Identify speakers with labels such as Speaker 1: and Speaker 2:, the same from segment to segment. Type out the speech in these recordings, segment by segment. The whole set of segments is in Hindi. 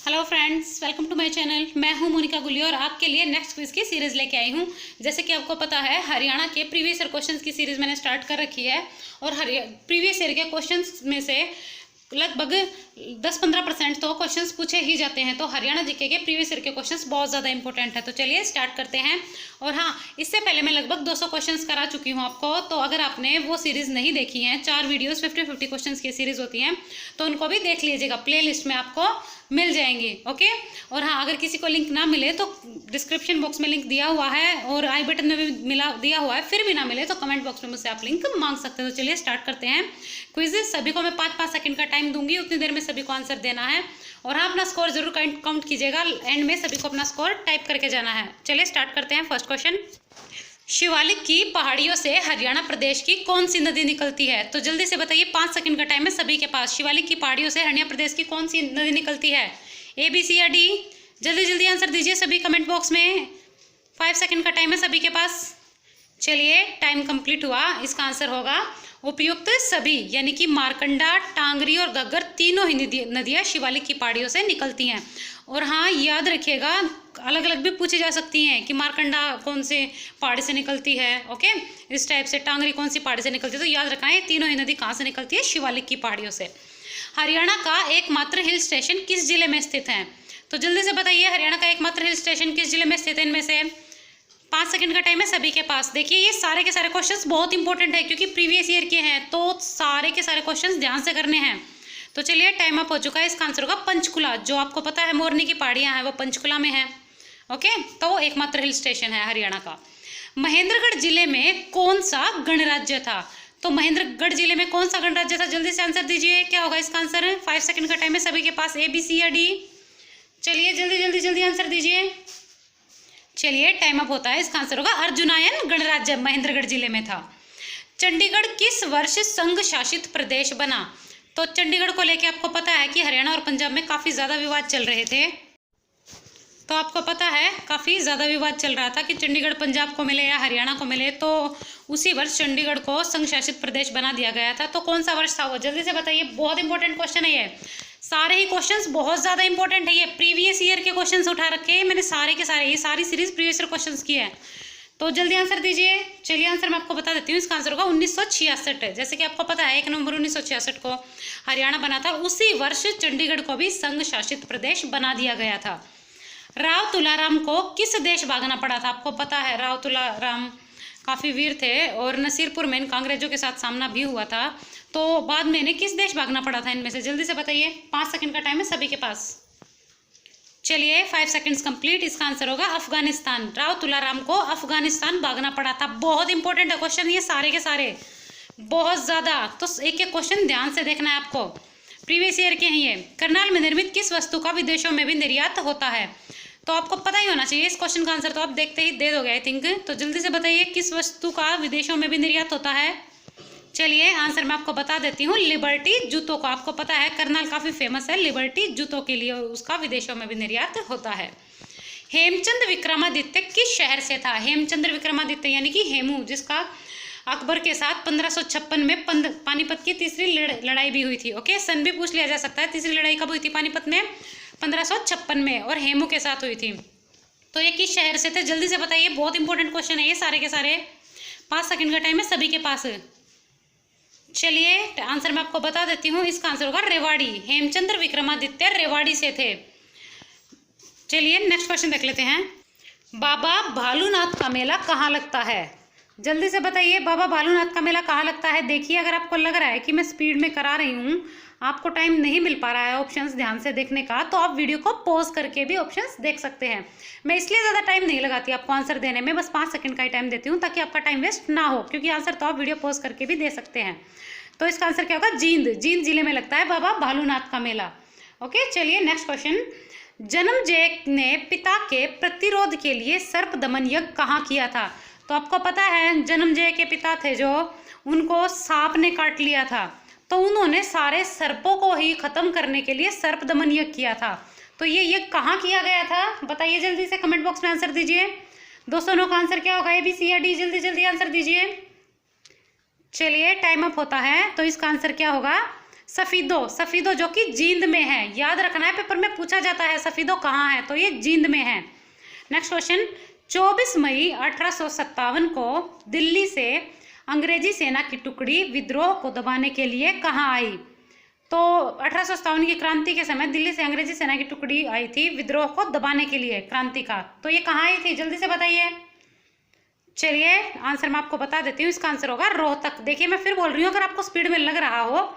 Speaker 1: Hello friends, welcome to my channel. मैं हूं मोनिका गुली और आपके लिए नेक्स्ट क्विज की सीरीज़ लेके आई हूं। जैसे कि आपको पता है, हरियाणा के प्रीवियस ईयर क्वेश्चंस की सीरीज़ मैंने स्टार्ट कर रखी है और प्रीवियस ईयर के क्वेश्चंस में से लगभग 10-15% तो क्वेश्चंस पूछे ही जाते हैं। तो हरियाणा जीके के प्रीवियस ईयर के क्वेश्चंस बहुत ज़्यादा इंपॉर्टेंट है। तो चलिए स्टार्ट करते हैं। और हाँ, इससे पहले मैं लगभग 200 क्वेश्चंस करा चुकी हूँ आपको। तो अगर आपने वो सीरीज़ नहीं देखी है, 4 वीडियोस 50-50 क्वेश्चंस की सीरीज़ होती हैं, तो उनको भी देख लीजिएगा। प्ले लिस्ट में आपको मिल जाएंगी। ओके। और हाँ, अगर किसी को लिंक ना मिले तो डिस्क्रिप्शन बॉक्स में लिंक दिया हुआ है और आई बटन में भी दिया हुआ है। फिर भी ना मिले तो कमेंट बॉक्स में मुझसे आप लिंक मांग सकते हैं। तो चलिए स्टार्ट करते हैं क्विज। सभी को मैं 5-5 सेकंड का टाइम दूंगी, उतनी देर में सभी को आंसर देना है। और हाँ, अपना स्कोर जरूर काउंट कीजिएगा। एंड में सभी को अपना स्कोर टाइप करके जाना है। चलिए स्टार्ट करते हैं। फर्स्ट क्वेश्चन, शिवालिक की पहाड़ियों से हरियाणा प्रदेश की कौन सी नदी निकलती है? तो जल्दी से बताइए, 5 सेकंड का टाइम है सभी के पास। शिवालिक की पहाड़ियों से हरियाणा प्रदेश की कौन सी नदी निकलती है? ए, बी, सी या डी? जल्दी जल्दी आंसर दीजिए सभी कमेंट बॉक्स में। 5 सेकंड का टाइम है सभी के पास। चलिए, टाइम कंप्लीट हुआ। इसका आंसर होगा उपयुक्त सभी, यानी कि मारकंडा, टांगरी और घग्गर तीनों ही नदियाँ शिवालिक की पहाड़ियों से निकलती हैं। और हाँ, याद रखिएगा, अलग अलग भी पूछी जा सकती हैं कि मारकंडा कौन से पहाड़ी से निकलती है। ओके, इस टाइप से टांगरी कौन सी पहाड़ी से निकलती है। तो याद रखना है तीनों ही नदी कहाँ से निकलती है? शिवालिक की पहाड़ियों से। हरियाणा का एकमात्र हिल स्टेशन किस जिले में स्थित है? तो जल्दी से बताइए, हरियाणा का एकमात्र हिल स्टेशन किस जिले में स्थित है? इनमें से 5 सेकंड का टाइम है सभी के पास। देखिए, ये सारे के सारे क्वेश्चंस बहुत इंपॉर्टेंट है क्योंकि प्रीवियस ईयर के हैं, तो सारे के सारे क्वेश्चंस ध्यान से करने हैं। तो चलिए, टाइम अप हो चुका है। इसका आंसर होगा पंचकुला। जो आपको पता है मोरनी की पहाड़ियाँ हैं वो पंचकुला में है। ओके, तो वो एकमात्र हिल स्टेशन है हरियाणा का। महेंद्रगढ़ जिले में कौन सा गणराज्य था? तो महेंद्रगढ़ जिले में कौन सा गणराज्य था? जल्दी से आंसर दीजिए, क्या होगा इसका आंसर? 5 सेकंड का टाइम है सभी के पास। ए, बी, सी या डी? चलिए जल्दी जल्दी जल्दी आंसर दीजिए। चलिए, टाइम अप होता है। इसका आंसर होगा अर्जुनायन गणराज्य महेंद्रगढ़ जिले में था। चंडीगढ़ किस वर्ष संघ शासित प्रदेश बना? तो चंडीगढ़ को लेके आपको पता है कि हरियाणा और पंजाब में काफ़ी ज़्यादा विवाद चल रहे थे। तो आपको पता है काफ़ी ज़्यादा विवाद चल रहा था कि चंडीगढ़ पंजाब को मिले या हरियाणा को मिले। तो उसी वर्ष चंडीगढ़ को संघ शासित प्रदेश बना दिया गया था। तो कौन सा वर्ष था वो? जल्दी से बताइए, बहुत इंपॉर्टेंट क्वेश्चन है ये। सारे ही क्वेश्चंस बहुत ज़्यादा इंपॉर्टेंट है। ये प्रीवियस ईयर के क्वेश्चंस उठा रखे हैं मैंने सारे के सारे। ये सारी सीरीज प्रीवियस ईयर क्वेश्चंस की है। तो जल्दी आंसर दीजिए। चलिए, आंसर मैं आपको बता देती हूँ। इसका आंसर होगा 1966। जैसे कि आपको पता है 1 नवंबर 1966 को हरियाणा बना था। उसी वर्ष चंडीगढ़ को भी संघ शासित प्रदेश बना दिया गया था। राव तुलाराम को किस देश भागना पड़ा था? आपको पता है राव तुलाराम काफ़ी वीर थे और नसीरपुर में इनका अंग्रेजों के साथ सामना भी हुआ था। तो बाद में इन्हें किस देश भागना पड़ा था? इनमें से जल्दी से बताइए। 5 सेकंड का टाइम है सभी के पास। चलिए, 5 सेकंड्स कंप्लीट। इसका आंसर होगा अफगानिस्तान। राव तुलाराम को अफगानिस्तान भागना पड़ा था। बहुत इंपॉर्टेंट है क्वेश्चन ये सारे के सारे, बहुत ज़्यादा। तो एक एक क्वेश्चन ध्यान से देखना है आपको, प्रीवियस ईयर के हैं ये। करनाल में निर्मित किस वस्तु का विदेशों में भी निर्यात होता है? तो आपको पता ही होना चाहिए इस क्वेश्चन का आंसर। तो आप देखते ही दे दोगे आई थिंक। तो जल्दी से बताइए, किस वस्तु का विदेशों में भी निर्यात होता है? चलिए, आंसर मैं आपको बता देती हूँ। लिबर्टी जूतों का। आपको पता है करनाल काफ़ी फेमस है लिबर्टी जूतों के लिए, उसका विदेशों में भी निर्यात होता है। हेमचंद विक्रमादित्य किस शहर से था? हेमचंद्र विक्रमादित्य यानी कि हेमू, जिसका अकबर के साथ 1556 में पानीपत की तीसरी लड़ाई भी हुई थी। ओके, सन भी पूछ लिया जा सकता है। तीसरी लड़ाई कब हुई थी पानीपत में? 1556 में, और हेमू के साथ हुई थी। तो ये किस शहर से थे? जल्दी से बताइए, बहुत इंपॉर्टेंट क्वेश्चन है ये सारे के सारे। 5 सेकंड का टाइम है सभी के पास। चलिए, आंसर मैं आपको बता देती हूँ। इसका आंसर होगा रेवाड़ी। हेमचंद्र विक्रमादित्य रेवाड़ी से थे। चलिए, नेक्स्ट क्वेश्चन देख लेते हैं। बाबा भालूनाथ का मेला कहाँ लगता है? जल्दी से बताइए, बाबा भालूनाथ का मेला कहाँ लगता है? देखिए, अगर आपको लग रहा है कि मैं स्पीड में करा रही हूँ, आपको टाइम नहीं मिल पा रहा है ऑप्शंस ध्यान से देखने का, तो आप वीडियो को पॉज करके भी ऑप्शंस देख सकते हैं। मैं इसलिए ज़्यादा टाइम नहीं लगाती आपको आंसर देने में, बस 5 सेकंड का ही टाइम देती हूँ ताकि आपका टाइम वेस्ट ना हो, क्योंकि आंसर तो आप वीडियो पॉज करके भी दे सकते हैं। तो इसका आंसर क्या होगा? जींद। जींद जिले में लगता है बाबा भालूनाथ का मेला। ओके, चलिए नेक्स्ट क्वेश्चन। जन्मजय ने पिता के प्रतिरोध के लिए सर्प दमन यज्ञ कहाँ किया था? तो आपको पता है जन्मजय के पिता थे जो, उनको सांप ने काट लिया था, तो उन्होंने सारे सर्पों को ही खत्म करने के लिए सर्प दमन यज्ञ किया था। तो ये यज्ञ कहाँ किया गया था? बताइए जल्दी से कमेंट बॉक्स में आंसर दीजिए। 209 का आंसर क्या होगा? ए, बी, सी या डी? जल्दी जल्दी आंसर दीजिए। चलिए, टाइम अप होता है। तो इसका आंसर क्या होगा? सफीदो, सफीदो जो कि जींद में है, याद रखना है, पेपर में पूछा जाता है सफीदो कहाँ है, तो ये जींद में है। नेक्स्ट क्वेश्चन, 24 मई 1857 को दिल्ली से अंग्रेजी सेना की टुकड़ी विद्रोह को दबाने के लिए कहाँ आई? तो 1857 की क्रांति के समय दिल्ली से अंग्रेजी सेना की टुकड़ी आई थी विद्रोह को दबाने के लिए, क्रांति का। तो ये कहाँ आई थी, जल्दी से बताइए। चलिए आंसर मैं आपको बता देती हूँ, इसका आंसर होगा रोहतक। देखिए मैं फिर बोल रही हूँ, अगर आपको स्पीड में लग रहा हो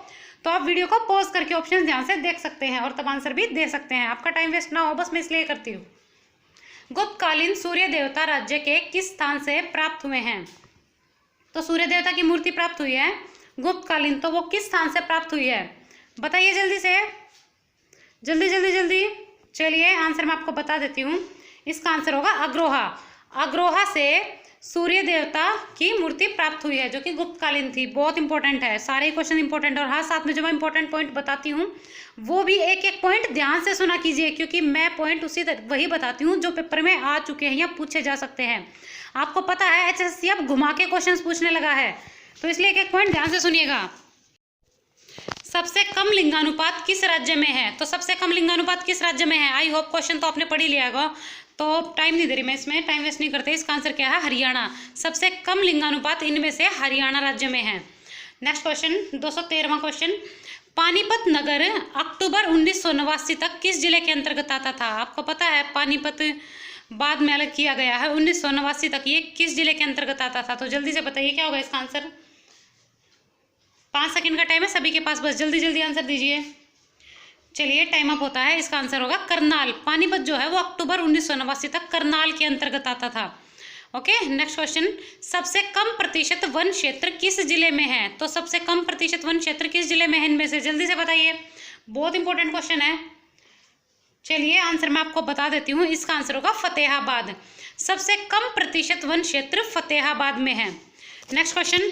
Speaker 1: तो आप वीडियो को पॉज करके ऑप्शन ध्यान से देख सकते हैं और तब आंसर भी दे सकते हैं, आपका टाइम वेस्ट ना हो, बस मैं इसलिए करती हूँ। गुप्तकालीन सूर्य देवता राज्य के किस स्थान से प्राप्त हुए हैं? तो सूर्य देवता की मूर्ति प्राप्त हुई है गुप्तकालीन, तो वो किस स्थान से प्राप्त हुई है, बताइए जल्दी से, जल्दी जल्दी जल्दी। चलिए आंसर मैं आपको बता देती हूँ, इसका आंसर होगा अग्रोहा। अग्रोहा से सूर्य देवता की मूर्ति प्राप्त हुई है जो कि गुप्तकालीन थी। बहुत इंपॉर्टेंट है, सारे क्वेश्चन इंपॉर्टेंट है, और हाँ साथ में जो मैं इंपॉर्टेंट पॉइंट बताती हूँ वो भी एक एक पॉइंट ध्यान से सुना कीजिए, क्योंकि मैं पॉइंट वही बताती हूँ जो पेपर में आ चुके हैं या पूछे जा सकते हैं। आपको पता है HSC अब घुमा के क्वेश्चन पूछने लगा है, तो इसलिए एक एक पॉइंट ध्यान से सुनिएगा। सबसे कम लिंगानुपात किस राज्य में है? तो सबसे कम लिंगानुपात किस राज्य में है? आई होप क्वेश्चन तो आपने पढ़ ही लिया होगा, तो टाइम नहीं दे रही मैं इसमें, टाइम वेस्ट नहीं करते। इसका आंसर क्या है? हरियाणा। सबसे कम लिंगानुपात इनमें से हरियाणा राज्य में है। नेक्स्ट क्वेश्चन, 213वां क्वेश्चन, पानीपत नगर अक्टूबर 1989 तक किस जिले के अंतर्गत आता था? आपको पता है पानीपत बाद में अलग किया गया है, 1989 तक ये किस जिले के अंतर्गत आता था? तो जल्दी से बताइए क्या होगा इसका आंसर। 5 सेकंड का टाइम है सभी के पास, बस जल्दी जल्दी आंसर दीजिए। चलिए टाइम अप होता है, इसका आंसर होगा करनाल। पानीपत जो है वो अक्टूबर 1989 तक करनाल के अंतर्गत आता था। ओके नेक्स्ट क्वेश्चन, सबसे कम प्रतिशत वन क्षेत्र किस जिले में है? तो सबसे कम प्रतिशत वन क्षेत्र किस जिले में है इनमें से, जल्दी से बताइए, बहुत इंपॉर्टेंट क्वेश्चन है। चलिए आंसर मैं आपको बता देती हूँ, इसका आंसर होगा फतेहाबाद। सबसे कम प्रतिशत वन क्षेत्र फतेहाबाद में है। नेक्स्ट क्वेश्चन,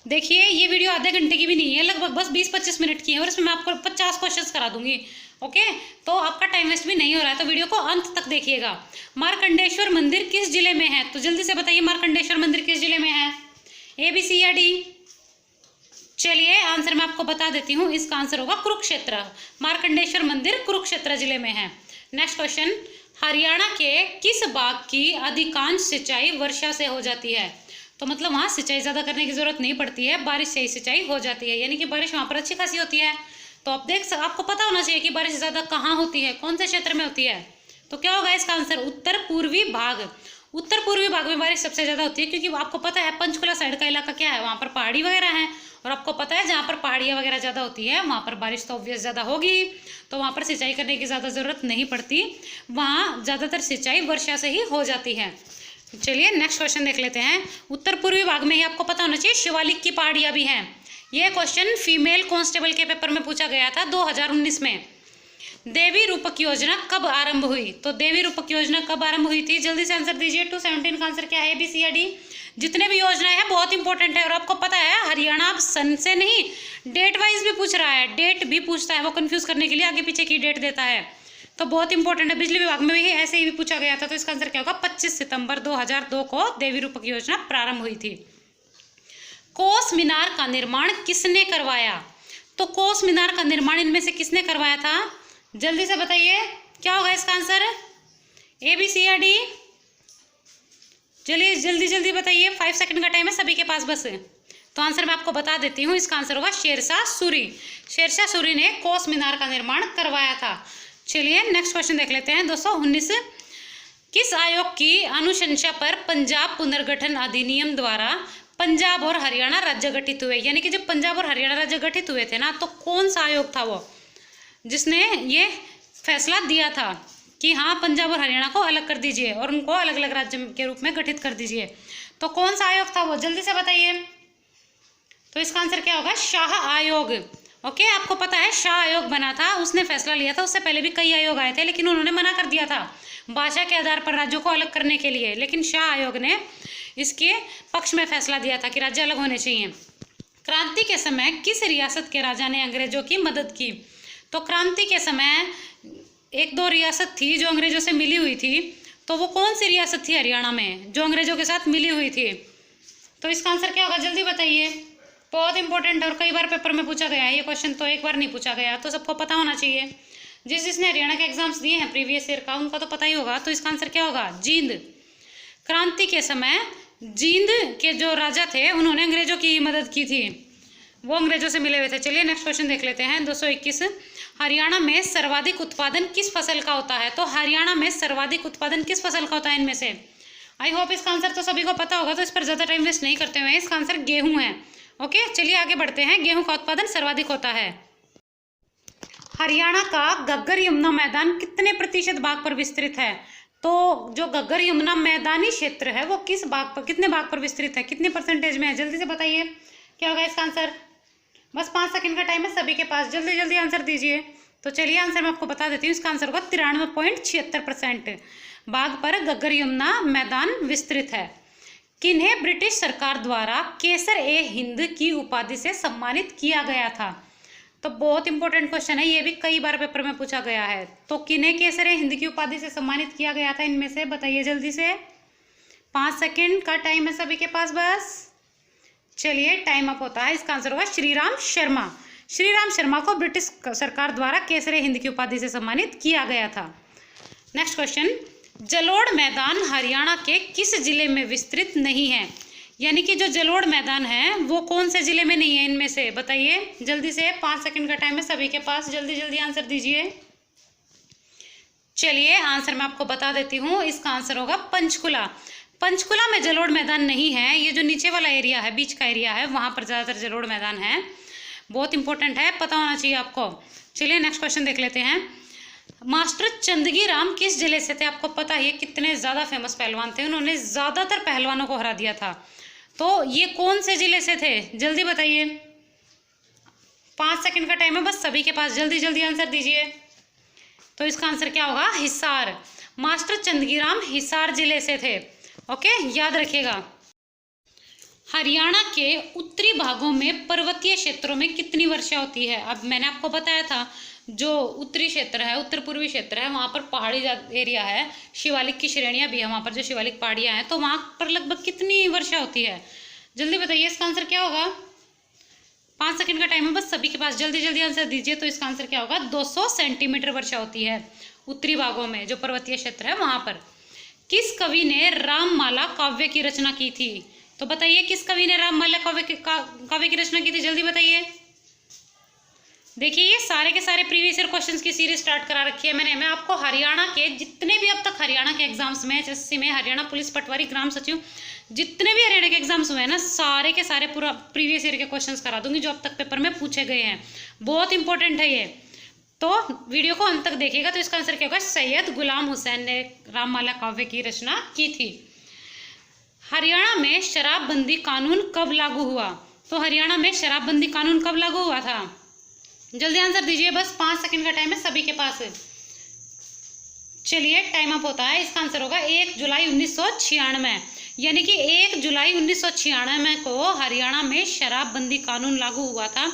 Speaker 1: देखिए ये वीडियो आधे घंटे की भी नहीं है, लगभग बस 20-25 मिनट की है, और इसमें मैं आपको 50 क्वेश्चंस करा दूंगी। ओके तो आपका टाइम वेस्ट भी नहीं हो रहा है, तो वीडियो को अंत तक देखिएगा। मार्कंडेश्वर मंदिर किस जिले में है? तो जल्दी से बताइए मार्कंडेश्वर मंदिर किस जिले में है, ABC या D? चलिए आंसर मैं आपको बता देती हूँ, इसका आंसर होगा कुरुक्षेत्र। मार्कंडेश्वर मंदिर कुरुक्षेत्र जिले में है। नेक्स्ट क्वेश्चन, हरियाणा के किस भाग की अधिकांश सिंचाई वर्षा से हो जाती है? तो मतलब वहाँ सिंचाई ज़्यादा करने की जरूरत नहीं पड़ती है, बारिश से ही सिंचाई हो जाती है, यानी कि बारिश वहाँ पर अच्छी खासी होती है। तो आप आपको पता होना चाहिए कि बारिश ज़्यादा कहाँ होती है, कौन से क्षेत्र में होती है। तो क्या होगा इसका आंसर, उत्तर पूर्वी भाग। उत्तर पूर्वी भाग में बारिश सबसे ज़्यादा होती है, क्योंकि आपको पता है पंचकुला साइड का इलाका क्या है, वहाँ पर पहाड़ी वगैरह है, और आपको पता है जहाँ पर पहाड़ियाँ वगैरह ज़्यादा होती है वहाँ पर बारिश तो ऑब्वियस ज़्यादा होगी, तो वहाँ पर सिंचाई करने की ज़्यादा ज़रूरत नहीं पड़ती, वहाँ ज़्यादातर सिंचाई वर्षा से ही हो जाती है। चलिए नेक्स्ट क्वेश्चन देख लेते हैं। उत्तर पूर्वी भाग में ही आपको पता होना चाहिए शिवालिक की पहाड़ियाँ भी हैं। यह क्वेश्चन फीमेल कांस्टेबल के पेपर में पूछा गया था 2019 में। देवी रूपक योजना कब आरंभ हुई? तो देवी रूपक योजना कब आरंभ हुई थी, जल्दी से आंसर दीजिए। 217 का आंसर क्या है, ABC या D? जितने भी योजनाएं हैं बहुत इंपॉर्टेंट है, और आपको पता है हरियाणा अब सन से नहीं डेट वाइज भी पूछ रहा है, डेट भी पूछता है, वो कंफ्यूज करने के लिए आगे पीछे की डेट देता है, तो बहुत इंपॉर्टेंट है। बिजली विभाग में भी ऐसे ही भी पूछा गया था, तो इसका आंसर क्या होगा, 25 सितंबर 2002 को देवी रूपक योजना प्रारंभ हुई थी। कोस मीनार का निर्माण किसने करवाया? तो कोस मीनार का निर्माण इनमें से किसने करवाया था, जल्दी से बताइए क्या होगा इसका आंसर, ABC या D? चलिए जल्दी जल्दी बताइए, 5 सेकंड का टाइम है सभी के पास बस। तो आंसर मैं आपको बता देती हूँ, इसका आंसर होगा शेरशाह सूरी। शेरशाह सूरी ने कोस मीनार का निर्माण करवाया था। चलिए नेक्स्ट क्वेश्चन देख लेते हैं। 219, किस आयोग की अनुशंसा पर पंजाब पुनर्गठन अधिनियम द्वारा पंजाब और हरियाणा राज्य गठित हुए? यानी कि जब पंजाब और हरियाणा राज्य गठित हुए थे ना, तो कौन सा आयोग था वो जिसने ये फैसला दिया था कि हाँ पंजाब और हरियाणा को अलग कर दीजिए और उनको अलग अलग राज्य के रूप में गठित कर दीजिए? तो कौन सा आयोग था वो, जल्दी से बताइए। तो इसका आंसर क्या होगा, शाह आयोग। ओके आपको पता है शाह आयोग बना था, उसने फैसला लिया था, उससे पहले भी कई आयोग आए थे लेकिन उन्होंने मना कर दिया था भाषा के आधार पर राज्यों को अलग करने के लिए, लेकिन शाह आयोग ने इसके पक्ष में फैसला दिया था कि राज्य अलग होने चाहिए। क्रांति के समय किस रियासत के राजा ने अंग्रेजों की मदद की? तो क्रांति के समय 1-2 रियासत थी जो अंग्रेजों से मिली हुई थी, तो वो कौन सी रियासत थी हरियाणा में जो अंग्रेजों के साथ मिली हुई थी? तो इसका आंसर क्या होगा, जल्दी बताइए। बहुत इंपॉर्टेंट और कई बार पेपर में पूछा गया है ये क्वेश्चन, तो एक बार नहीं पूछा गया, तो सबको पता होना चाहिए। जिसने हरियाणा के एग्जाम्स दिए हैं प्रीवियस ईयर का उनका तो पता ही होगा। तो इसका आंसर क्या होगा? जींद। क्रांति के समय जींद के जो राजा थे उन्होंने अंग्रेजों की मदद की थी, वो अंग्रेजों से मिले हुए थे। चलिए नेक्स्ट क्वेश्चन देख लेते हैं। 221, हरियाणा में सर्वाधिक उत्पादन किस फसल का होता है? तो हरियाणा में सर्वाधिक उत्पादन किस फसल का होता है इनमें से? आई होप इसका आंसर तो सभी को पता होगा, तो इस पर ज़्यादा टाइम वेस्ट नहीं करते हुए इसका आंसर गेहूं है। ओके, चलिए आगे बढ़ते हैं। गेहूं का उत्पादन सर्वाधिक होता है। हरियाणा का घग्गर यमुना मैदान कितने प्रतिशत भाग पर विस्तृत है? तो जो घग्गर यमुना मैदानी क्षेत्र है वो किस भाग पर, कितने भाग पर विस्तृत है, कितने परसेंटेज में है? जल्दी से बताइए क्या होगा इसका आंसर। बस 5 सेकंड का टाइम है सभी के पास, जल्दी जल्दी आंसर दीजिए। तो चलिए आंसर मैं आपको बता देती हूँ। इसका आंसर होगा 93.76% भाग पर घग्गर यमुना मैदान विस्तृत है। किन्हें ब्रिटिश सरकार द्वारा केसर ए हिंद की उपाधि से सम्मानित किया गया था? तो बहुत इंपॉर्टेंट क्वेश्चन है, ये भी कई बार पेपर में पूछा गया है। तो किन्हें केसर ए हिंद की उपाधि से सम्मानित किया गया था इनमें से? बताइए जल्दी से, 5 सेकंड का टाइम है सभी के पास बस। चलिए टाइम अप होता है। इसका आंसर होगा श्रीराम शर्मा। श्रीराम शर्मा को ब्रिटिश सरकार द्वारा केसर ए हिंद की उपाधि से सम्मानित किया गया था। नेक्स्ट क्वेश्चन, जलोढ़ मैदान हरियाणा के किस जिले में विस्तृत नहीं है? यानी कि जो जलोढ़ मैदान है वो कौन से जिले में नहीं है इनमें से? बताइए जल्दी से, 5 सेकंड का टाइम है सभी के पास, जल्दी जल्दी आंसर दीजिए। चलिए आंसर मैं आपको बता देती हूँ। इसका आंसर होगा पंचकुला। पंचकुला में जलोढ़ मैदान नहीं है। ये जो नीचे वाला एरिया है, बीच का एरिया है, वहाँ पर ज़्यादातर जलोढ़ मैदान है। बहुत इंपॉर्टेंट है, पता होना चाहिए आपको। चलिए नेक्स्ट क्वेश्चन देख लेते हैं। मास्टर चंदगी राम किस जिले से थे? आपको पता है कितने ज़्यादा फेमस पहलवान थे, उन्होंने ज़्यादातर पहलवानों को हरा दिया था। तो ये कौन से जिले से थे? जल्दी बताइए, 5 सेकंड का टाइम है बस सभी के पास, जल्दी जल्दी आंसर दीजिए। तो इसका आंसर क्या होगा? हिसार। मास्टर चंदगी राम हिसार जिले से थे। ओके, याद रखिएगा। हरियाणा के उत्तरी भागों में पर्वतीय क्षेत्रों में कितनी वर्षा होती है? अब मैंने आपको बताया था जो उत्तरी क्षेत्र है, उत्तर पूर्वी क्षेत्र है, वहाँ पर पहाड़ी एरिया है, शिवालिक की श्रेणियाँ भी है वहाँ पर, जो शिवालिक पहाड़ियाँ हैं, तो वहाँ पर लगभग कितनी वर्षा होती है? जल्दी बताइए इसका आंसर क्या होगा। 5 सेकंड का टाइम है बस सभी के पास, जल्दी जल्दी आंसर दीजिए। तो इसका आंसर क्या होगा? 200 सेंटीमीटर वर्षा होती है उत्तरी भागों में, जो पर्वतीय क्षेत्र है वहाँ पर। किस कवि ने राममाला काव्य की रचना की थी? तो बताइए किस कवि ने राममाला काव्य की रचना की थी? जल्दी बताइए। देखिए ये सारे के सारे प्रीवियस ईयर क्वेश्चंस की सीरीज स्टार्ट करा रखी है मैंने। मैं आपको हरियाणा के जितने भी अब तक हरियाणा के एग्जाम्स में, एचएससी में, हरियाणा पुलिस पटवारी, ग्राम सचिव, जितने भी हरियाणा के एग्जाम्स हुए हैं ना, सारे के सारे पूरा प्रीवियस ईयर के क्वेश्चंस करा दूंगी जो अब तक पेपर में पूछे गए हैं। बहुत इंपॉर्टेंट है ये, तो वीडियो को अंत तक देखिएगा। तो इसका आंसर क्या होगा? सैयद गुलाम हुसैन ने राममाला काव्य की रचना की थी। हरियाणा में शराबबंदी कानून कब लागू हुआ? तो हरियाणा में शराबबंदी कानून कब लागू हुआ था? जल्दी आंसर दीजिए, बस 5 सेकंड का टाइम है सभी के पास। चलिए टाइम अप होता है। इसका आंसर होगा 1 जुलाई 1996। यानी कि 1 जुलाई 1996 को हरियाणा में शराबबंदी कानून लागू हुआ था।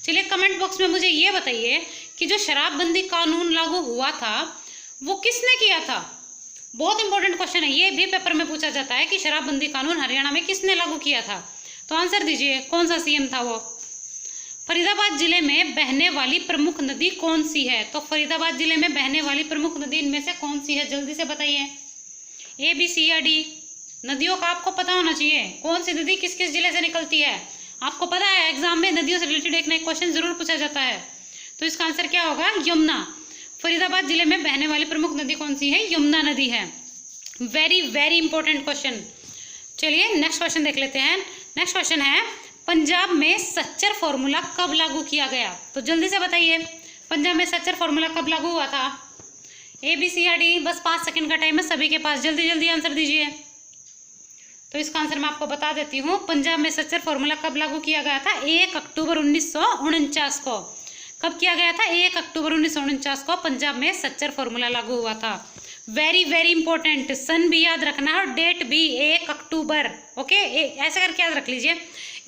Speaker 1: चलिए कमेंट बॉक्स में मुझे ये बताइए कि जो शराबबंदी कानून लागू हुआ था वो किसने किया था? बहुत इंपॉर्टेंट क्वेश्चन है, ये भी पेपर में पूछा जाता है कि शराबबंदी कानून हरियाणा में किसने लागू किया था। तो आंसर दीजिए, कौन सा सीएम था वो? फरीदाबाद जिले में बहने वाली प्रमुख नदी कौन सी है? तो फरीदाबाद जिले में बहने वाली प्रमुख नदी इनमें से कौन सी है? जल्दी से बताइए, ए, बी, सी या डी। नदियों का आपको पता होना चाहिए, कौन सी नदी किस किस जिले से निकलती है। आपको पता है एग्जाम में नदियों से रिलेटेड एक ना एक क्वेश्चन जरूर पूछा जाता है। तो इसका आंसर क्या होगा? यमुना। फरीदाबाद जिले में बहने वाली प्रमुख नदी कौन सी है? यमुना नदी है। Very very important question. चलिए नेक्स्ट क्वेश्चन देख लेते हैं। नेक्स्ट क्वेश्चन है, पंजाब में सच्चर फॉर्मूला कब लागू किया गया? तो जल्दी से बताइए, पंजाब में सच्चर फॉर्मूला कब लागू हुआ था? ए, बी, सी या डी। बस 5 सेकंड का टाइम है सभी के पास, जल्दी जल्दी आंसर दीजिए। तो इसका आंसर मैं आपको बता देती हूँ। पंजाब में सच्चर फॉर्मूला कब लागू किया गया था? 1 अक्टूबर 1949 को। कब किया गया था? 1 अक्टूबर 1949 को पंजाब में सच्चर फॉर्मूला लागू हुआ था। वेरी वेरी इंपॉर्टेंट, सन भी याद रखना है और डेट भी 1 अक्टूबर। ओके, ऐसे करके याद रख लीजिए।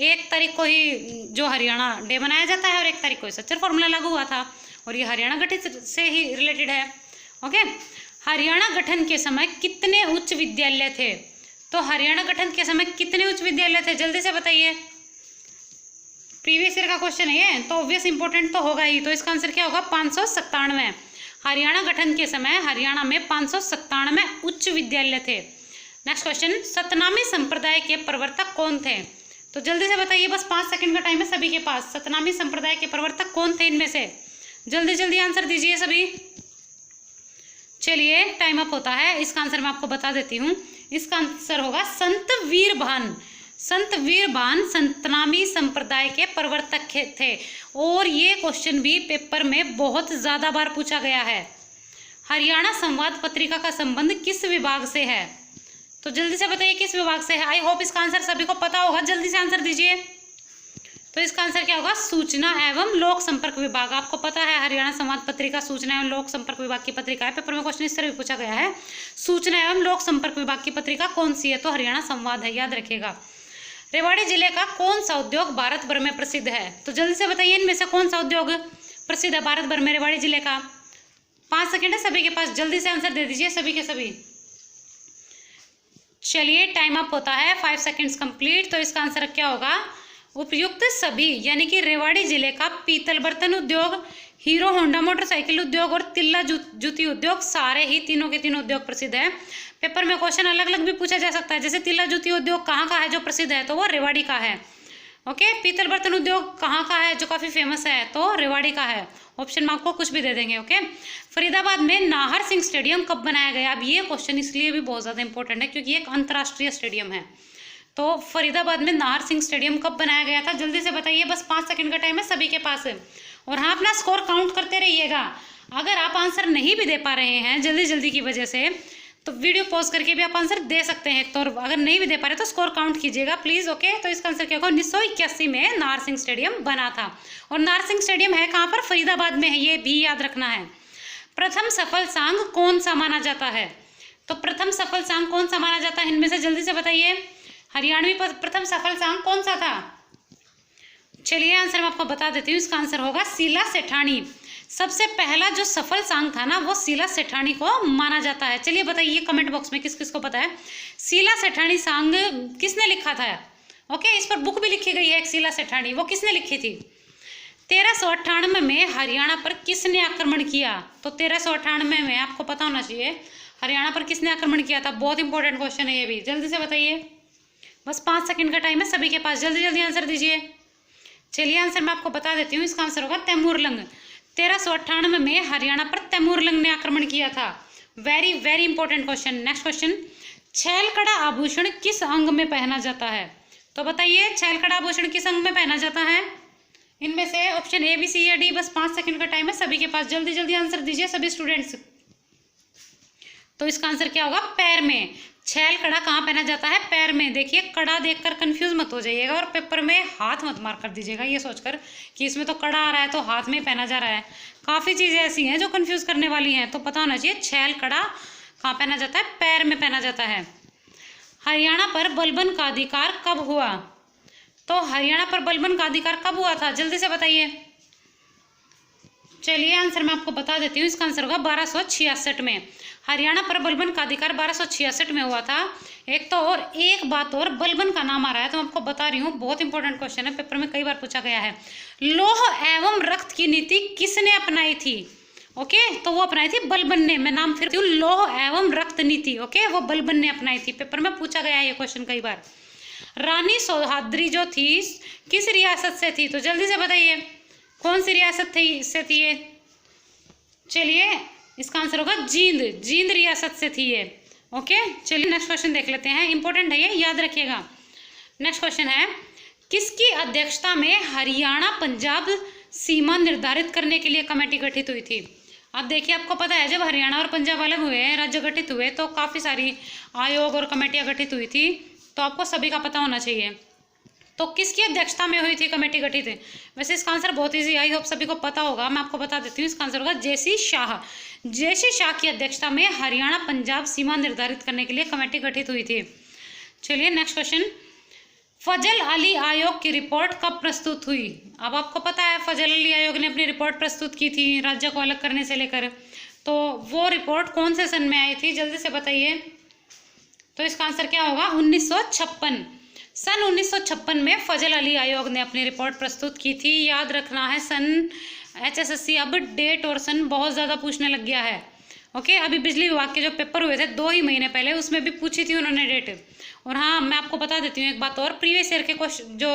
Speaker 1: 1 तारीख को ही जो हरियाणा डे मनाया जाता है और 1 तारीख को ही सच्चर फॉर्मूला लागू हुआ था, और ये हरियाणा गठन से ही रिलेटेड है। ओके, हरियाणा गठन के समय कितने उच्च विद्यालय थे? तो हरियाणा गठन के समय कितने उच्च विद्यालय थे? जल्दी से बताइए। प्रीवियस ईयर का क्वेश्चन है ये, तो ऑब्वियस इंपॉर्टेंट तो होगा ही। तो इसका आंसर क्या होगा? 597। हरियाणा गठन के समय हरियाणा में 597 उच्च विद्यालय थे। नेक्स्ट क्वेश्चन, सतनामी संप्रदाय के प्रवर्तक कौन थे? तो जल्दी से बताइए, बस 5 सेकंड का टाइम है सभी के पास। सतनामी संप्रदाय के प्रवर्तक कौन थे इनमें से? जल्दी जल्दी आंसर दीजिए सभी। चलिए टाइम अप होता है। इसका आंसर मैं आपको बता देती हूँ। इसका आंसर होगा संत वीरभान। संत वीरभान सतनामी संप्रदाय के प्रवर्तक थे। और ये क्वेश्चन भी पेपर में बहुत ज़्यादा बार पूछा गया है। हरियाणा संवाद पत्रिका का संबंध किस विभाग से है? तो जल्दी से बताइए किस विभाग से है। आई होप इसका आंसर सभी को पता होगा, जल्दी से आंसर दीजिए। तो इसका आंसर क्या होगा? सूचना एवं लोक संपर्क विभाग। आपको पता है हरियाणा संवाद पत्रिका सूचना एवं लोक संपर्क विभाग की पत्रिका है। पेपर में क्वेश्चन इस तरह भी पूछा गया है, सूचना एवं लोक संपर्क विभाग की पत्रिका कौन सी है? तो हरियाणा संवाद है, याद रखिएगा। रेवाड़ी जिले का कौन सा उद्योग भारत भर में प्रसिद्ध है? तो जल्दी से बताइए इनमें से कौन सा उद्योग प्रसिद्ध है भारत भर में रेवाड़ी जिले का? 5 सेकेंड है सभी के पास, जल्दी से आंसर दे दीजिए सभी के सभी। चलिए टाइम अप होता है, 5 सेकेंड्स कंप्लीट। तो इसका आंसर क्या होगा? उपयुक्त सभी, यानी कि रेवाड़ी जिले का पीतल बर्तन उद्योग, हीरो होंडा मोटरसाइकिल उद्योग और तिल्ला जूती उद्योग, सारे ही तीनों के तीनों उद्योग प्रसिद्ध है। पेपर में क्वेश्चन अलग अलग भी पूछा जा सकता है, जैसे तिल्ला जूती उद्योग कहाँ का है जो प्रसिद्ध है? तो वो रेवाड़ी का है। ओके, पीतल बर्तन उद्योग कहाँ का है जो काफ़ी फेमस है? तो रेवाड़ी का है। ऑप्शन में आपको कुछ भी दे देंगे। ओके, फरीदाबाद में नाहर सिंह स्टेडियम कब बनाया गया? अब ये क्वेश्चन इसलिए भी बहुत ज़्यादा इंपॉर्टेंट है क्योंकि एक अंतर्राष्ट्रीय स्टेडियम है। तो फरीदाबाद में नाहर सिंह स्टेडियम कब बनाया गया था? जल्दी से बताइए, बस 5 सेकंड का टाइम है सभी के पास। और हाँ, अपना स्कोर काउंट करते रहिएगा। अगर आप आंसर नहीं भी दे पा रहे हैं जल्दी जल्दी की वजह से, तो वीडियो पॉज करके भी आप आंसर दे सकते हैं। तो अगर नहीं भी दे पा रहे तो स्कोर काउंट कीजिएगा प्लीज़। ओके, तो इसका आंसर क्या होगा? 1981 में नाहर सिंह स्टेडियम बना था। और नाहर सिंह स्टेडियम है कहाँ पर? फरीदाबाद में है, ये भी याद रखना है। प्रथम सफल सांग कौन सा माना जाता है? तो प्रथम सफल सांग कौन सा माना जाता है इनमें से? जल्दी से बताइए, हरियाणवी प्रथम सफल सांग कौन सा था? चलिए आंसर मैं आपको बता देती हूँ। इसका आंसर होगा शीला सेठानी। सबसे पहला जो सफल सांग था ना, वो शीला सेठानी को माना जाता है। चलिए बताइए कमेंट बॉक्स में किस किस को पता है शीला सेठानी सांग किसने लिखा था? ओके, इस पर बुक भी लिखी गई है एक शीला सेठानी, वो किसने लिखी थी? 1398 में हरियाणा पर किसने आक्रमण किया? तो 1398 में आपको पता होना चाहिए हरियाणा पर किसने आक्रमण किया था। बहुत इंपॉर्टेंट क्वेश्चन है ये भी, जल्दी से बताइए। बस 5 सेकंड का टाइम है सभी के पास, जल्दी जल्दी आंसर दीजिए। चलिए आंसर मैं आपको बता देती हूँ। इसका आंसर होगा तैमूरलंग। 1398 में हरियाणा पर तैमूरलंग ने आक्रमण किया था। Very very important question. Next question, छैलकड़ा आभूषण किस अंग में पहना जाता है? तो बताइए छैलकड़ा आभूषण किस अंग में पहना जाता है? इनमें से ऑप्शन ए, बी, सी या डी। बस 5 सेकंड का टाइम है सभी के पास, जल्दी जल्दी आंसर दीजिए सभी स्टूडेंट्स। तो इसका आंसर क्या होगा? पैर में। छैल कड़ा कहाँ पहना जाता है? पैर में। देखिए कड़ा देखकर कंफ्यूज मत हो जाइएगा और पेपर में हाथ मत मार कर दीजिएगा ये सोचकर कि इसमें तो कड़ा आ रहा है तो हाथ में पहना जा रहा है। काफ़ी चीज़ें ऐसी हैं जो कंफ्यूज करने वाली हैं, तो पता होना चाहिए छैल कड़ा कहाँ पहना जाता है? पैर में पहना जाता है। हरियाणा पर बलबन का अधिकार कब हुआ? तो हरियाणा पर बलबन का अधिकार कब हुआ था? जल्दी से बताइए। चलिए आंसर मैं आपको बता देती हूँ। इसका आंसर होगा 1266 में। हरियाणा पर बलबन का अधिकार 1266 में हुआ था। एक तो और एक बात और, बलबन का नाम आ रहा है तो मैं आपको बता रही हूँ, बहुत इंपॉर्टेंट क्वेश्चन है, पेपर में कई बार पूछा गया है। लौह एवं रक्त की नीति किसने अपनाई थी? ओके, तो वो अपनाई थी बलबन ने। मैं नाम फिर लौह एवं रक्त नीति, ओके, वो बलबन ने अपनाई थी। पेपर में पूछा गया है ये क्वेश्चन कई बार। रानी सौहाद्री जो थी किस रियासत से थी? तो जल्दी से बताइए कौन सी रियासत से थी ये? चलिए इसका आंसर होगा जींद। जींद रियासत से थी ये। ओके, चलिए नेक्स्ट क्वेश्चन देख लेते हैं, इंपॉर्टेंट है ये, याद रखिएगा। नेक्स्ट क्वेश्चन है, किसकी अध्यक्षता में हरियाणा पंजाब सीमा निर्धारित करने के लिए कमेटी गठित हुई थी? अब देखिए आपको पता है जब हरियाणा और पंजाब अलग हुए, राज्य गठित हुए, तो काफ़ी सारी आयोग और कमेटियाँ गठित हुई थी, तो आपको सभी का पता होना चाहिए। तो किसकी अध्यक्षता में हुई थी कमेटी गठित? वैसे इसका आंसर बहुत इजी, आई होप सभी को पता होगा, मैं आपको बता देती हूँ। इसका आंसर होगा जेसी शाह। जेसी शाह की अध्यक्षता में हरियाणा पंजाब सीमा निर्धारित करने के लिए कमेटी गठित हुई थी। चलिए नेक्स्ट क्वेश्चन, फजल अली आयोग की रिपोर्ट कब प्रस्तुत हुई? अब आपको पता है फजल अली आयोग ने अपनी रिपोर्ट प्रस्तुत की थी राज्य को अलग करने से लेकर, तो वो रिपोर्ट कौन से सन में आई थी? जल्दी से बताइए। तो इसका आंसर क्या होगा? 1956। सन 1956 में फजल अली आयोग ने अपनी रिपोर्ट प्रस्तुत की थी। याद रखना है सन। HSSC अब डेट और सन बहुत ज़्यादा पूछने लग गया है। ओके, अभी बिजली विभाग के जो पेपर हुए थे 2 ही महीने पहले, उसमें भी पूछी थी उन्होंने डेट। और हाँ, मैं आपको बता देती हूँ एक बात और, प्रीवियस ईयर के क्वेश्चन जो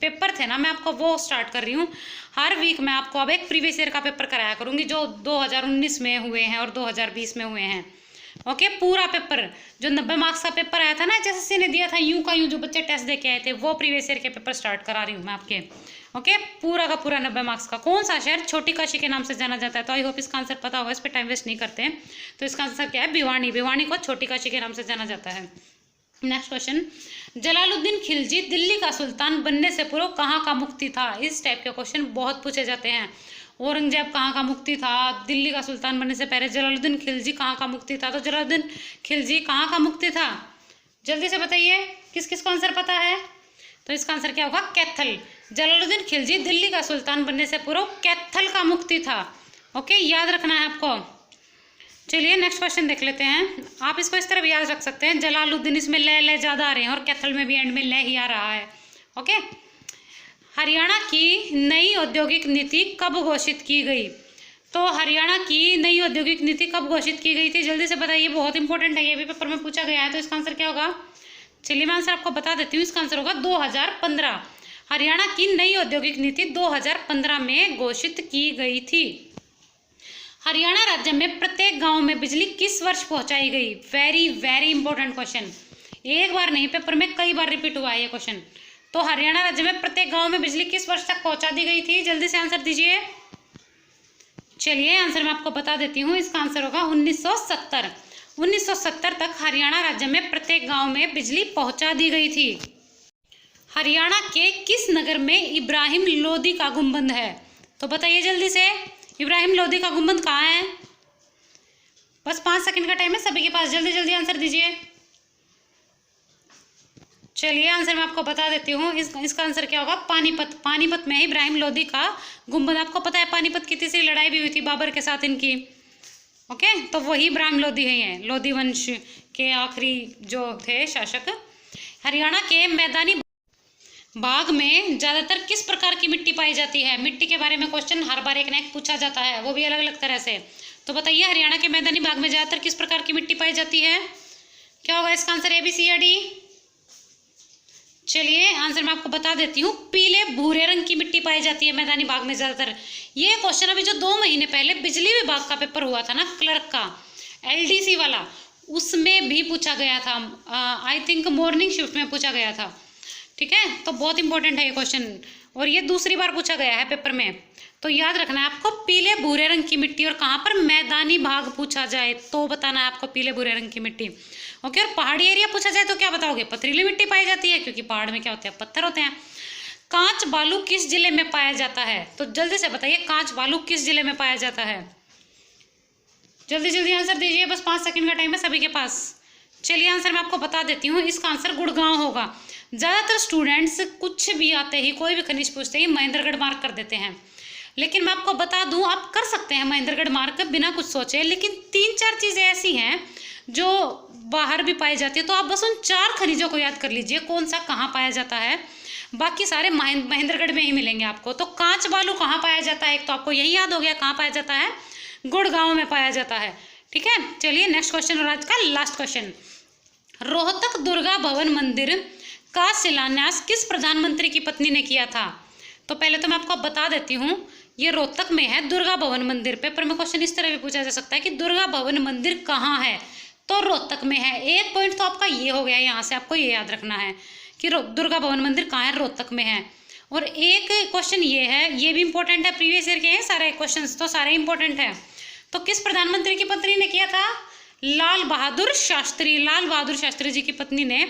Speaker 1: पेपर थे ना, मैं आपको वो स्टार्ट कर रही हूँ। हर वीक मैं आपको अब एक प्रीवियस ईयर का पेपर कराया करूँगी जो 2019 में हुए हैं और 2020 में हुए हैं। ओके, पूरा पेपर जो 90 मार्क्स का पेपर आया था ना, HSSC ने दिया था यूं का यूं, जो बच्चे टेस्ट दे के आए थे, वो प्रीवियस ईयर के पेपर स्टार्ट करा रही हूँ मैं आपके। ओके, पूरा का पूरा 90 मार्क्स का। कौन सा शहर छोटी काशी के नाम से जाना जाता है? तो आई होप इसका आंसर पता होगा, इस पर टाइम वेस्ट नहीं करते हैं। तो इसका आंसर क्या है? भिवानी। भिवानी को छोटी काशी के नाम से जाना जाता है। नेक्स्ट क्वेश्चन, जलालुद्दीन खिलजी दिल्ली का सुल्तान बनने से पूर्व कहाँ का मुक्ति था? इस टाइप के क्वेश्चन बहुत पूछे जाते हैं। औरंगजेब कहाँ का मुक्ति था? दिल्ली का सुल्तान बनने से पहले जलालुद्दीन खिलजी कहाँ का मुक्ति था? तो जलालुद्दीन खिलजी कहाँ का मुक्ति था? जल्दी से बताइए, किस किस को आंसर पता है? तो इसका आंसर क्या होगा? कैथल। जलालुद्दीन खिलजी दिल्ली का सुल्तान बनने से पूर्व कैथल का मुक्ति था। ओके, याद रखना है आपको। चलिए नेक्स्ट क्वेश्चन देख लेते हैं। आप इसको इस तरह भी याद रख सकते हैं, जलालुद्दीन, इसमें ले ज़्यादा आ रहे हैं और कैथल में भी एंड में ले ही आ रहा है। ओके, हरियाणा की नई औद्योगिक नीति कब घोषित की गई? तो हरियाणा की नई औद्योगिक नीति कब घोषित की गई थी? जल्दी से बताइए, बहुत इंपॉर्टेंट है, ये भी पेपर में पूछा गया है। तो इसका आंसर क्या होगा? चलिए मैं आंसर आपको बता देती हूँ। इसका आंसर होगा 2015। हरियाणा की नई औद्योगिक नीति 2015 में घोषित की गई थी। हरियाणा राज्य में प्रत्येक गांव में बिजली किस वर्ष पहुंचाई गई? वेरी वेरी इंपॉर्टेंट क्वेश्चन, एक बार नहीं, पेपर में कई बार रिपीट हुआ है ये क्वेश्चन। तो हरियाणा राज्य में प्रत्येक गांव में बिजली किस वर्ष तक पहुंचा दी गई थी? जल्दी से आंसर दीजिए। चलिए आंसर मैं आपको बता देती हूँ। इसका आंसर होगा 1970। 1970 तक हरियाणा राज्य में प्रत्येक गांव में बिजली पहुंचा दी गई थी। हरियाणा के किस नगर में इब्राहिम लोदी का गुंबद है? तो बताइए जल्दी से, इब्राहिम लोदी का गुंबद कहाँ है? बस 5 सेकंड का टाइम है सभी के पास, जल्दी जल्दी आंसर दीजिए। चलिए आंसर मैं आपको बता देती हूँ। इसका आंसर क्या होगा? पानीपत। पानीपत में इब्राहिम लोदी का गुंबद। आपको पता है पानीपत की तीसरी लड़ाई भी हुई थी बाबर के साथ इनकी। ओके, तो वही इब्राहिम लोदी है, लोदी वंश के आखिरी जो थे शासक। हरियाणा के मैदानी भाग में ज़्यादातर किस प्रकार की मिट्टी पाई जाती है? मिट्टी के बारे में क्वेश्चन हर बार एक ना एक पूछा जाता है, वो भी अलग अलग तरह से। तो बताइए, हरियाणा के मैदानी भाग में ज़्यादातर किस प्रकार की मिट्टी पाई जाती है? क्या होगा इसका आंसर? A, B, C या D? चलिए आंसर मैं आपको बता देती हूँ। पीले भूरे रंग की मिट्टी पाई जाती है मैदानी भाग में ज़्यादातर। ये क्वेश्चन अभी जो 2 महीने पहले बिजली विभाग का पेपर हुआ था ना, क्लर्क का, LDC वाला, उसमें भी पूछा गया था। आई थिंक मॉर्निंग शिफ्ट में पूछा गया था। ठीक है, तो बहुत इंपॉर्टेंट है ये क्वेश्चन, और ये दूसरी बार पूछा गया है पेपर में। तो याद रखना है आपको, पीले भूरे रंग की मिट्टी, और कहाँ पर? मैदानी भाग पूछा जाए तो बताना है आपको पीले भूरे रंग की मिट्टी। ओके, और पहाड़ी एरिया पूछा जाए तो क्या बताओगे? पथरीली मिट्टी पाई जाती है, क्योंकि पहाड़ में क्या होते हैं? पत्थर होते हैं। कांच बालू किस जिले में पाया जाता है? तो जल्दी से बताइए, कांच बालू किस जिले में पाया जाता है? जल्दी जल्दी आंसर दीजिए, बस 5 सेकंड का टाइम है सभी के पास। चलिए आंसर मैं आपको बता देती हूँ। इसका आंसर गुड़गांव होगा। ज़्यादातर स्टूडेंट्स कुछ भी आते ही, कोई भी खनिज पूछते ही महेंद्रगढ़ मार्क कर देते हैं, लेकिन मैं आपको बता दूं, आप कर सकते हैं महेंद्रगढ़ मार्क बिना कुछ सोचे, लेकिन 3-4 चीज़ें ऐसी हैं जो बाहर भी पाई जाती है। तो आप बस उन 4 खनिजों को याद कर लीजिए, कौन सा कहाँ पाया जाता है। बाकी सारे महेंद्रगढ़ में ही मिलेंगे आपको। तो कांच बालू कहाँ पाया जाता है? एक तो आपको यही याद हो गया, कहाँ पाया जाता है? गुड़गांव में पाया जाता है। ठीक है, चलिए नेक्स्ट क्वेश्चन, और आज का लास्ट क्वेश्चन। रोहतक दुर्गा भवन मंदिर का शिलान्यास किस प्रधानमंत्री की पत्नी ने किया था? तो पहले तो मैं आपको बता देती हूँ, ये रोहतक में है दुर्गा भवन मंदिर। पेपर में क्वेश्चन इस तरह भी पूछा जा सकता है कि दुर्गा भवन मंदिर कहाँ है? तो रोहतक में है। एक पॉइंट तो आपका ये हो गया, यहाँ से आपको ये याद रखना है कि दुर्गा भवन मंदिर कहाँ है? रोहतक में है। और एक क्वेश्चन ये है, ये भी इंपॉर्टेंट है, प्रीवियस ईयर के हैं सारे क्वेश्चन, तो सारे इंपॉर्टेंट है। तो किस प्रधानमंत्री की पत्नी ने किया था? लाल बहादुर शास्त्री। लाल बहादुर शास्त्री जी की पत्नी ने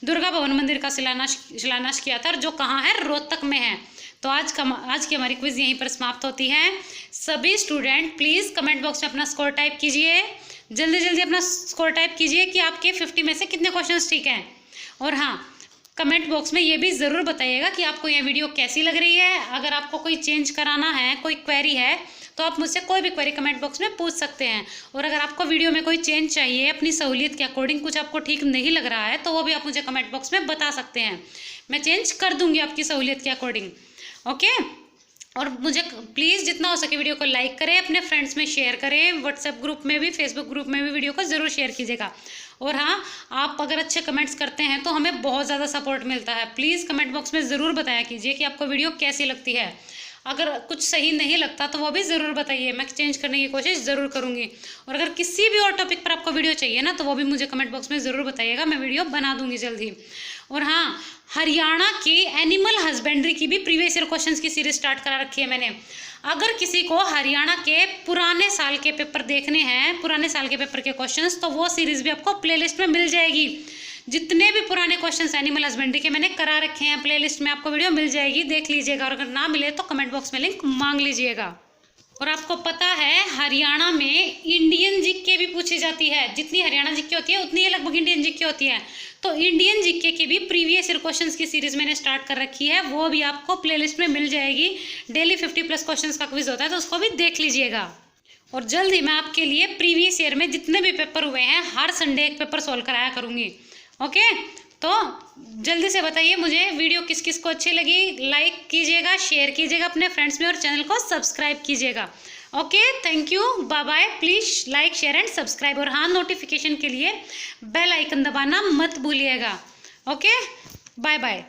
Speaker 1: दुर्गा भवन मंदिर का शिलान्यास किया था, जो कहाँ है? रोहतक में है। तो आज की हमारी क्विज यहीं पर समाप्त होती है। सभी स्टूडेंट प्लीज़ कमेंट बॉक्स में अपना स्कोर टाइप कीजिए, जल्दी जल्दी अपना स्कोर टाइप कीजिए कि आपके 50 में से कितने क्वेश्चंस ठीक हैं। और हाँ, कमेंट बॉक्स में ये भी ज़रूर बताइएगा कि आपको यह वीडियो कैसी लग रही है। अगर आपको कोई चेंज कराना है, कोई क्वेरी है, तो आप मुझसे कोई भी क्वेरी कमेंट बॉक्स में पूछ सकते हैं। और अगर आपको वीडियो में कोई चेंज चाहिए, अपनी सहूलियत के अकॉर्डिंग कुछ आपको ठीक नहीं लग रहा है, तो वो भी आप मुझे कमेंट बॉक्स में बता सकते हैं, मैं चेंज कर दूंगी आपकी सहूलियत के अकॉर्डिंग। ओके, और मुझे प्लीज़ जितना हो सके वीडियो को लाइक करें, अपने फ्रेंड्स में शेयर करें, व्हाट्सएप ग्रुप में भी, फेसबुक ग्रुप में भी वीडियो को ज़रूर शेयर कीजिएगा। और हाँ, आप अगर अच्छे कमेंट्स करते हैं तो हमें बहुत ज़्यादा सपोर्ट मिलता है। प्लीज़ कमेंट बॉक्स में ज़रूर बताया कीजिए कि आपको वीडियो कैसी लगती है। अगर कुछ सही नहीं लगता तो वो भी ज़रूर बताइए, मैं चेंज करने की कोशिश ज़रूर करूँगी। और अगर किसी भी और टॉपिक पर आपको वीडियो चाहिए ना, तो वो भी मुझे कमेंट बॉक्स में ज़रूर बताइएगा, मैं वीडियो बना दूँगी जल्दी। और हाँ, हरियाणा के एनिमल हस्बेंड्री की भी प्रीवियस ईयर क्वेश्चंस की सीरीज स्टार्ट करा रखी है मैंने। अगर किसी को हरियाणा के पुराने साल के पेपर देखने हैं, पुराने साल के पेपर के क्वेश्चंस, तो वो सीरीज भी आपको प्लेलिस्ट में मिल जाएगी। जितने भी पुराने क्वेश्चंस एनिमल हस्बेंड्री के मैंने करा रखे हैं, प्लेलिस्ट में आपको वीडियो मिल जाएगी, देख लीजिएगा। और अगर ना मिले तो कमेंट बॉक्स में लिंक मांग लीजिएगा। और आपको पता है हरियाणा में इंडियन जीके भी पूछी जाती है। जितनी हरियाणा जीके होती है उतनी ही लगभग इंडियन जीके होती है। तो इंडियन जीके की भी प्रीवियस ईयर क्वेश्चंस की सीरीज मैंने स्टार्ट कर रखी है, वो भी आपको प्लेलिस्ट में मिल जाएगी। डेली 50+ क्वेश्चंस का क्विज होता है, तो उसको भी देख लीजिएगा। और जल्द ही मैं आपके लिए प्रीवियस ईयर में जितने भी पेपर हुए हैं, हर संडे एक पेपर सॉल्व कराया करूँगी। ओके, तो जल्दी से बताइए मुझे वीडियो किस किस को अच्छी लगी। लाइक कीजिएगा, शेयर कीजिएगा अपने फ्रेंड्स में, और चैनल को सब्सक्राइब कीजिएगा। Okay, thank you, bye bye. Please like, share and subscribe. और हाँ, नोटिफिकेशन के लिए बेल आइकन दबाना मत भूलिएगा। Okay, bye bye.